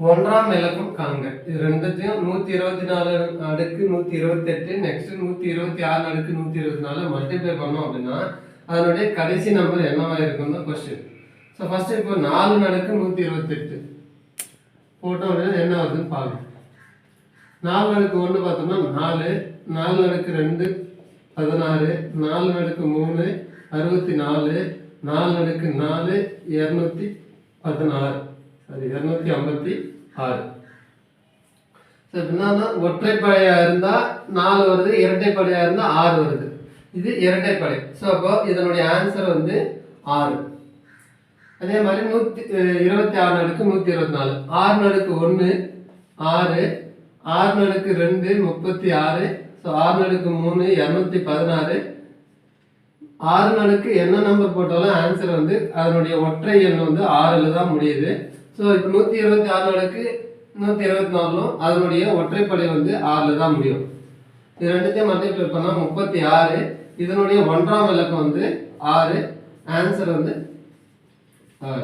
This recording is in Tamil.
ஒன்றாம் இலக்கம் காண்க. இது ரெண்டுத்தையும் 124 அடுக்கு 128 நெக்ஸ்ட் 126 அடுக்கு 124 மல்டிப்ளை பண்ணோம் அப்படின்னா அதனுடைய கடைசி நம்பர் என்னவா இருக்கும் தான் கொஸ்டின். ஸோ ஃபர்ஸ்ட் இப்போ 4 அடுக்கு 128 போட்டோம் அப்படின்னா என்ன வருதுன்னு பார்க்கணும். 4 அடுக்கு 1 பார்த்தோம்னா 4, 4 அடுக்கு 2 16, 4 அடுக்கு 3 64, 4 அடுக்கு 4 216, சரி 256. ஸோ என்னன்னா ஒற்றைப்படையாக இருந்தால் 4 வருது, இரட்டைப்படையாக இருந்தால் 6 வருது. இது இரட்டைப்படை. ஸோ அப்போ இதனுடைய ஆன்சர் வந்து 6. அதே மாதிரி 126 அடுக்கு 124, 6 அடுக்கு 1 6, 6 அடுக்கு 2 36, ஸோ 6 அடுக்கு 3 216. 6 அடுக்கு என்ன நம்பர் போட்டாலும் ஆன்சர் வந்து அதனுடைய ஒற்றை எண் வந்து 6ல் தான் முடியுது. ஸோ இப்போ 126 அடுக்கு 124லும் அதனுடைய ஒற்றைப்படை வந்து 6ல் தான் முடியும். இது ரெண்டுத்தையும் மல்டிப்ளை பண்ணால் 36. இதனுடைய ஒன்றாம் இலக்கம் வந்து 6, ஆன்சர் வந்து 6.